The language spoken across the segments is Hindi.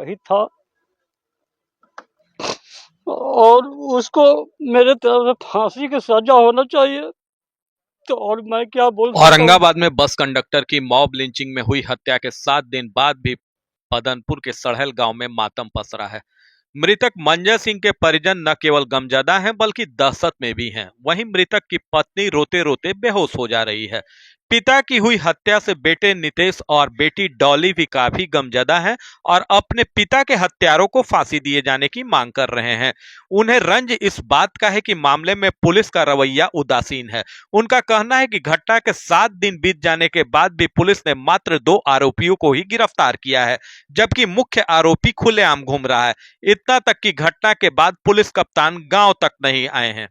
वही था और उसको मेरे तरफ से फांसी की सजा होना चाहिए। तो और मैं क्या बोल सकता हूँ। औरंगाबाद में बस कंडक्टर की मॉब लिंचिंग में हुई हत्या के 7 दिन बाद भी पदनपुर के सड़हल गांव में मातम पसरा है। मृतक मंजय सिंह के परिजन न केवल गमजदा हैं बल्कि दहशत में भी हैं। वहीं मृतक की पत्नी रोते रोते बेहोश हो जा रही है। पिता की हुई हत्या से बेटे नितेश और बेटी डॉली भी काफी गमजदा हैं और अपने पिता के हत्यारों को फांसी दिए जाने की मांग कर रहे हैं। उन्हें रंज इस बात का है कि मामले में पुलिस का रवैया उदासीन है। उनका कहना है कि घटना के 7 दिन बीत जाने के बाद भी पुलिस ने मात्र 2 आरोपियों को ही गिरफ्तार किया है, जबकि मुख्य आरोपी खुलेआम घूम रहा है। इतना तक कि घटना के बाद पुलिस कप्तान गांव तक नहीं आए हैं।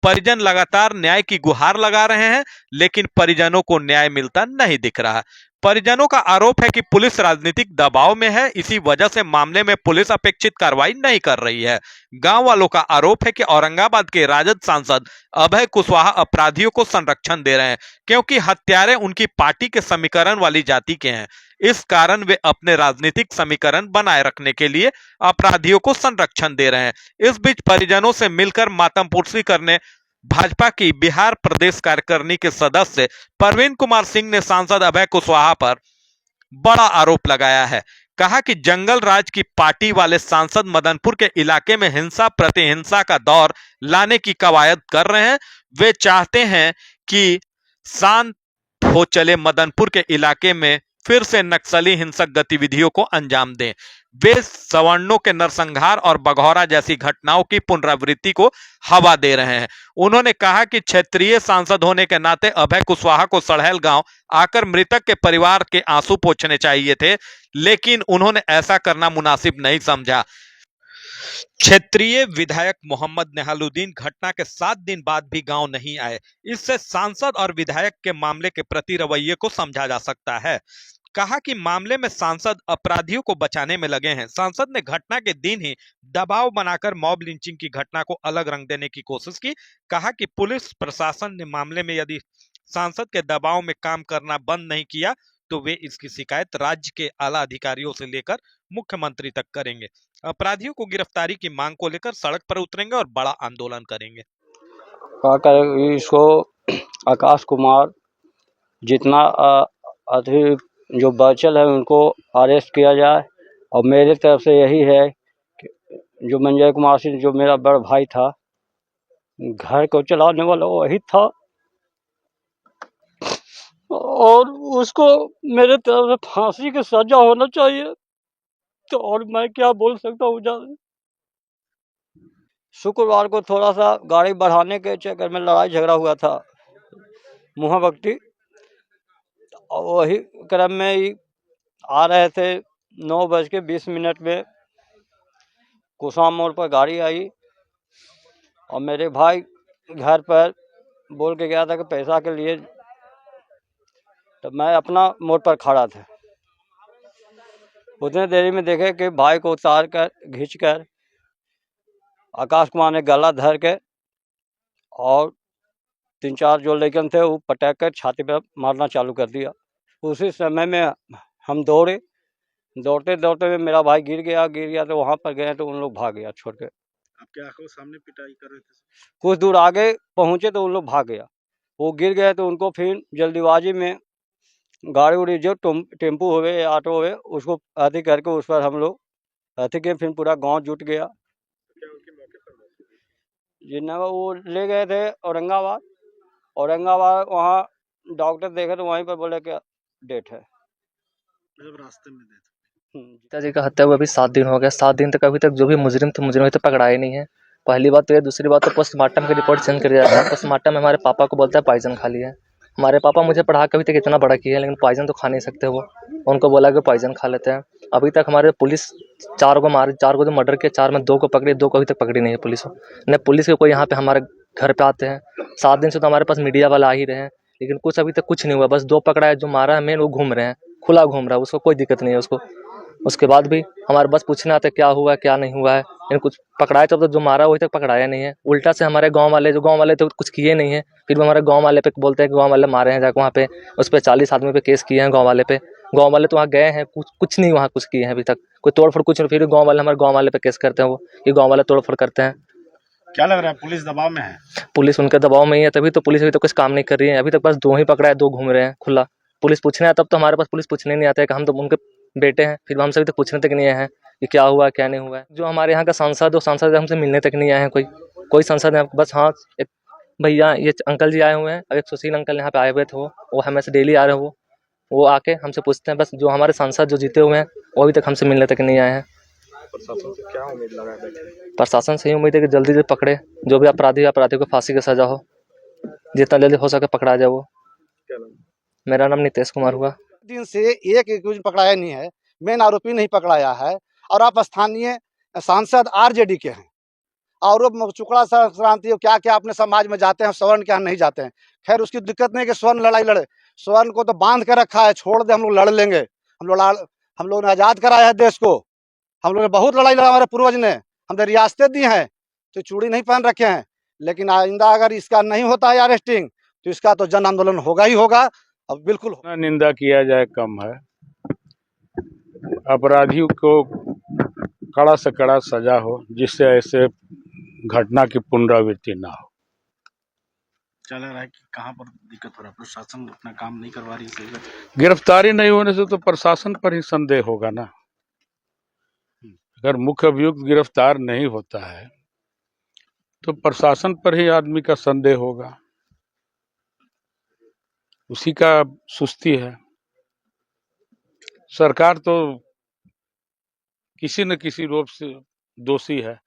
परिजन लगातार न्याय की गुहार लगा रहे हैं, लेकिन परिजनों को न्याय मिलता नहीं दिख रहा। परिजनों का आरोप है कि पुलिस राजनीतिक दबाव में है, इसी वजह से मामले में पुलिस अपेक्षित कार्रवाई नहीं कर रही है। गांव वालों का आरोप है कि औरंगाबाद के राजद सांसद अभय कुशवाहा अपराधियों को संरक्षण दे रहे हैं, क्योंकि हत्यारे उनकी पार्टी के समीकरण वाली जाति के हैं। इस कारण वे अपने राजनीतिक समीकरण बनाए रखने के लिए अपराधियों को संरक्षण दे रहे हैं। इस बीच परिजनों से मिलकर मातमपुर्सी करने भाजपा की बिहार प्रदेश कार्यकारिणी के सदस्य परवीन कुमार सिंह ने सांसद अभय कुशवाहा पर बड़ा आरोप लगाया है। कहा कि जंगल राज की पार्टी वाले सांसद मदनपुर के इलाके में हिंसा प्रतिहिंसा का दौर लाने की कवायद कर रहे हैं। वे चाहते हैं कि शांत हो चले मदनपुर के इलाके में फिर से नक्सली हिंसक गतिविधियों को अंजाम दें। वे सवर्णों के नरसंहार और बघौरा जैसी घटनाओं की पुनरावृत्ति को हवा दे रहे हैं। उन्होंने कहा कि क्षेत्रीय सांसद होने के नाते अभय कुशवाहा को सड़हल गांव आकर मृतक के परिवार के आंसू पोंछने चाहिए थे, लेकिन उन्होंने ऐसा करना मुनासिब नहीं समझा। क्षेत्रीय विधायक मोहम्मद नेहालुद्दीन घटना के 7 दिन बाद भी गांव नहीं आए। इससे सांसद और विधायक के मामले के प्रति रवैये को समझा जा सकता है। कहा कि मामले में सांसद अपराधियों को बचाने में लगे हैं। सांसद ने घटना के दिन ही दबाव बनाकर मॉब लिंचिंग की घटना को अलग रंग देने की कोशिश की। कहा कि पुलिस प्रशासन ने मामले में यदि सांसद के दबाव में काम करना बंद नहीं किया तो वे इसकी शिकायत राज्य के आला अधिकारियों से लेकर मुख्यमंत्री तक करेंगे। अपराधियों को गिरफ्तारी की मांग को लेकर सड़क पर उतरेंगे और बड़ा आंदोलन करेंगे। इसको आकाश कुमार जितना अधिक जो बचल है उनको अरेस्ट किया जाए। और मेरे तरफ से यही है कि जो मंजय कुमार सिंह जो मेरा बड़ा भाई था, घर को चलाने वाला वही था और उसको मेरे तरफ से फांसी की सजा होना चाहिए। तो और मैं क्या बोल सकता हूँ ज्यादा। शुक्रवार को थोड़ा सा गाड़ी बढ़ाने के चक्कर में लड़ाई झगड़ा हुआ था मुहा भक्ति, और वही क्रम में ही आ रहे थे 9:20 में कुशाम मोड़ पर गाड़ी आई और मेरे भाई घर पर बोल के गया था कि पैसा के लिए, तो मैं अपना मोड़ पर खड़ा था। उतने देरी में देखे कि भाई को उतार कर खींच कर आकाश कुमार ने गला धर के और 3-4 जो लेकिन थे वो पटक कर छाती पर मारना चालू कर दिया। उसी समय में हम दौड़ते दौड़ते मेरा भाई गिर गया तो वहाँ पर गए तो उन लोग भाग गया छोड़ के। आपके आंखों के सामने पिटाई कर रहे थे? कुछ दूर आगे पहुँचे तो उन लोग भाग गया। वो गिर गए तो उनको फिर जल्दीबाजी में गाड़ी उड़ी जो टेम्पू हुए या ऑटो हुए उसको अति करके उस पर हम लोग अति के फिर पूरा गांव जुट गया। क्या उनके मौके पर मौत हुई? जिन्ना वो ले गए थे औरंगाबाद वहाँ डॉक्टर देखे तो वहीं पर बोले कि डेट है। मतलब रास्ते में डेथ। पिताजी का हत्या हुआ अभी 7 दिन हो गया। 7 दिन तक अभी तक जो भी मुजरिम थे मुजरिम तो पकड़ाए नहीं है। पहली बात तो ये, दूसरी बात तो पोस्टमार्टम की रिपोर्ट चेंज कर दिया था। पोस्टमार्टम में हमारे पापा को बोलता है पॉइजन खा लिया है। हमारे पापा मुझे पढ़ा के अभी तक इतना बड़ा किया है, लेकिन पॉइजन तो खा नहीं सकते वो। उनको बोला कि पॉइजन खा लेते हैं। अभी तक हमारे पुलिस 4 को मारे, 4 को तो मर्डर किया, 4 में 2 को पकड़े, 2 को अभी तक पकड़ी नहीं है पुलिस। न पुलिस के कोई यहाँ पे हमारे घर पे आते हैं। 7 दिन से तो हमारे पास मीडिया वाला आ ही रहे हैं, लेकिन कुछ अभी तक कुछ नहीं हुआ। बस 2 पकड़ा है, जो मारा है मेन वो घूम रहे हैं, खुला घूम रहा है, उसको कोई दिक्कत नहीं है उसको। उसके बाद भी हमारे बस पूछने आते क्या हुआ है क्या नहीं हुआ है, लेकिन कुछ पकड़ाए तो जो मारा वही तक पकड़ाया नहीं है। उल्टा से हमारे गांव वाले तो कुछ किए नहीं है, फिर भी हमारे गांव वाले पे बोलते हैं कि गांव वाले मारे हैं, जाकर वहाँ पे उस पर 40 आदमी पे केस किए हैं गांव वाले पे। गांव वाले तो वहाँ गए हैं, कुछ नहीं वहाँ कुछ किए हैं अभी तक, कोई तोड़फोड़ कुछ नहीं, फिर गांव वाले हमारे गांव वाले पे केस करते हैं, वो ये गांव वाले तोड़फोड़ करते हैं। क्या लग रहा है पुलिस दबाव में है? पुलिस उनके दबाव में ही है, तभी तो पुलिस अभी तो कुछ काम नहीं कर रही है। अभी तक बस 2 ही पकड़ा है, 2 घूम रहे हैं खुला। पुलिस पूछने आया तब तो हमारे पास पुलिस पूछने नहीं आता है कि हम तो उनके बेटे हैं, फिर हमसे अभी तक पूछने तक नहीं आए हैं कि क्या हुआ क्या नहीं हुआ है। जो हमारे यहाँ का सांसद, वो सांसद हमसे मिलने तक नहीं आए हैं, कोई सांसद है बस। हाँ, एक भैया ये अंकल जी आए हुए हैं, और एक सुशील अंकल यहाँ पे आए हुए थे, वो हमें से डेली आ रहे हैं, वो आके हमसे पूछते हैं बस। जो हमारे सांसद जो जीते हुए हैं वो अभी तक हमसे मिलने तक नहीं आए हैं। प्रशासन से क्या उम्मीद लगा है? प्रशासन से ही उम्मीद है कि जल्दी से पकड़े, जो भी अपराधी को फांसी की सजा हो, जितना जल्दी हो सके पकड़ा जाए वो। क्या नाम? मेरा नाम नितेश कुमार हुआ। दिन से एक एक्यूज पकड़ाया नहीं है, मेन आरोपी नहीं पकड़ाया है, और आप स्थानीय सांसद आरजेडी के हैं, और वो चुकड़ा संक्रांति क्या क्या अपने समाज में जाते हैं, स्वर्ण के यहाँ नहीं जाते हैं। खैर उसकी दिक्कत नहीं कि स्वर्ण लड़ाई लड़े, स्वर्ण को तो बांध के रखा है, छोड़ दे, हम लोग लड़ लेंगे। हम लोग ने आज़ाद कराया है देश को, हम लोग ने बहुत लड़ाई लड़ा, हमारे पूर्वज ने, हमने रियासतें दी हैं, तो चूड़ी नहीं पहन रखे हैं। लेकिन आइंदा अगर इसका नहीं होता है अरेस्टिंग, तो इसका तो जन आंदोलन होगा ही होगा। अब बिल्कुल निंदा किया जाए कम है। अपराधियों को कड़ा से कड़ा सजा हो, जिससे ऐसे घटना की पुनरावृत्ति ना हो। क्या लग रहा है कि कहाँ पर दिक्कत हो रहा है? प्रशासन अपना काम नहीं करवा रही सही से? गिरफ्तारी नहीं होने से तो प्रशासन पर ही संदेह होगा ना। अगर मुख्य अभियुक्त गिरफ्तार नहीं होता है तो प्रशासन पर ही आदमी का संदेह होगा, उसी का सुस्ती है। सरकार तो किसी न किसी रूप से दोषी है।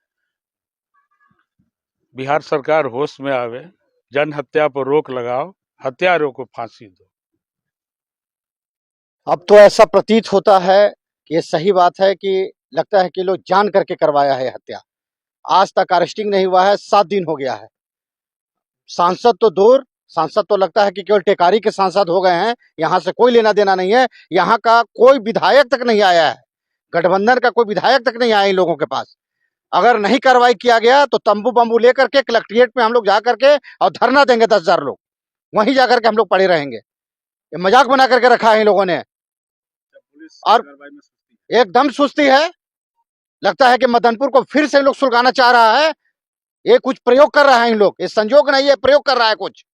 बिहार सरकार होश में आवे, जन हत्या पर रोक लगाओ, हत्यारों को फांसी दो। अब तो ऐसा प्रतीत होता है कि ये सही बात है कि लगता है कि लोग जान करके करवाया है हत्या। आज तक अरेस्टिंग नहीं हुआ है, 7 दिन हो गया है। सांसद तो दूर, सांसद तो लगता है कि केवल टेकारी के सांसद हो गए हैं, यहाँ से कोई लेना देना नहीं है। यहाँ का कोई विधायक तक नहीं आया है, गठबंधन का कोई विधायक तक नहीं आया इन लोगों के पास। अगर नहीं कार्रवाई किया गया तो तंबू बम्बू लेकर के कलेक्ट्रेट में हम लोग जा करके और धरना देंगे, 10,000 लोग वहीं जाकर के हम लोग पड़े रहेंगे। ये मजाक बना करके रखा है इन लोगों ने, और एकदम सुस्ती है। लगता है कि मदनपुर को फिर से इन लोग सुलगाना चाह रहा है। ये कुछ प्रयोग कर रहा है इन लोग, ये संजोग नहीं है, प्रयोग कर रहा है कुछ।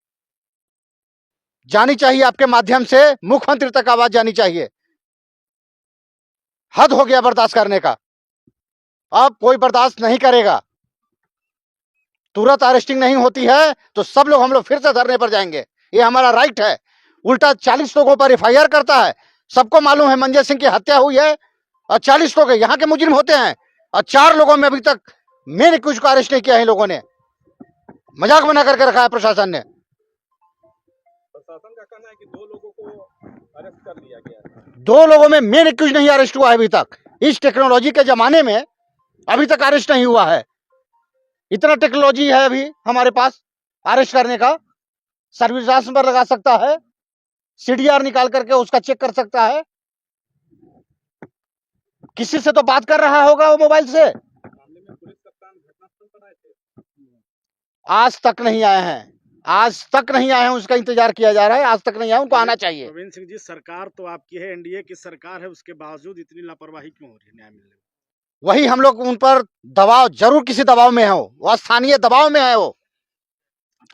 जानी चाहिए आपके माध्यम से मुख्यमंत्री तक आवाज जानी चाहिए। हद हो गया बर्दाश्त करने का, अब कोई बर्दाश्त नहीं करेगा। तुरंत अरेस्टिंग नहीं होती है तो सब लोग हम लोग फिर से धरने पर जाएंगे, ये हमारा राइट है। उल्टा 40 लोगों पर एफआईआर करता है। सबको मालूम है मंजय सिंह की हत्या हुई है और 40 लोग यहाँ के मुजरिम होते हैं, और 4 लोगों में अभी तक मेरे कुछ को अरेस्ट नहीं किया है। इन लोगों ने मजाक बना करके रखा है प्रशासन ने। प्रशासन का कहना है कि 2 लोगों को अरेस्ट कर लिया गया है। 2 लोगों में मेन एक्यूज नहीं अरेस्ट हुआ है अभी तक। इस टेक्नोलॉजी के जमाने में अभी तक अरेस्ट नहीं हुआ है। इतना टेक्नोलॉजी है अभी हमारे पास अरेस्ट करने का। सर्विलांस पर लगा सकता है, सीडीआर निकाल करके उसका चेक कर सकता है। किसी से तो बात कर रहा होगा वो मोबाइल से। आज तक नहीं आए हैं, आज तक नहीं आए हैं, उसका इंतजार किया जा रहा है। आज तक नहीं आए, उनको आना चाहिए। प्रवीण सिंह जी, सरकार तो आपकी है, एनडीए की सरकार है, उसके बावजूद इतनी लापरवाही क्यों हो रही है न्याय मिलने में? वही हम लोग उन पर दबाव, जरूर किसी दबाव में हो, वो स्थानीय दबाव में है। वो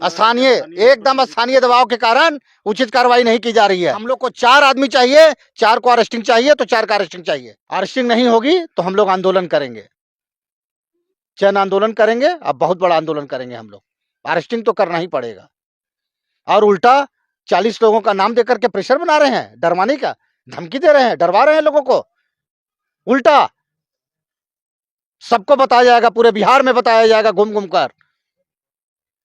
स्थानीय, एकदम स्थानीय दबाव के कारण उचित कार्रवाई नहीं की जा रही है। हम लोग को 4 आदमी चाहिए, 4 को अरेस्टिंग चाहिए, तो 4 का अरेस्टिंग चाहिए। अरेस्टिंग नहीं होगी तो हम लोग आंदोलन करेंगे, जन आंदोलन करेंगे। अब बहुत बड़ा आंदोलन करेंगे हम लोग। अरेस्टिंग तो करना ही पड़ेगा। और उल्टा 40 लोगों का नाम देकर के प्रेशर बना रहे हैं, डरवाने का धमकी दे रहे हैं, डरवा रहे हैं लोगों को। उल्टा सबको बताया जाएगा, पूरे बिहार में बताया जाएगा, घूम घूम कर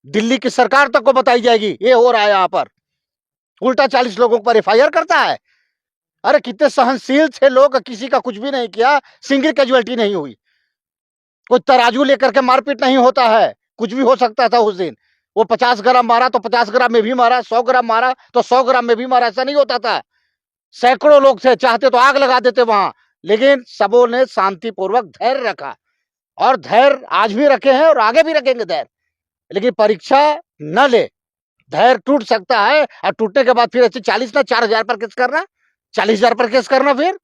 दिल्ली की सरकार तक को बताई जाएगी ये हो रहा है यहाँ पर। उल्टा 40 लोगों पर एफआईआर करता है। अरे कितने सहनशील थे लोग, किसी का कुछ भी नहीं किया, सिंगल कैजुअलिटी नहीं हुई। कोई तराजू लेकर के मारपीट नहीं होता है, कुछ भी हो सकता था उस दिन। वो 50 ग्राम मारा तो 50 ग्राम में भी मारा, 100 ग्राम मारा तो 100 ग्राम में भी मारा, ऐसा नहीं होता था। सैकड़ों लोग थे, चाहते तो आग लगा देते वहां, लेकिन सबों ने शांतिपूर्वक धैर्य रखा, और धैर्य आज भी रखे हैं और आगे भी रखेंगे धैर्य। लेकिन परीक्षा न ले, धैर्य टूट सकता है, और टूटने के बाद फिर ऐसे 40 ना 4,000 पर केस करना, 40,000 पर केस करना फिर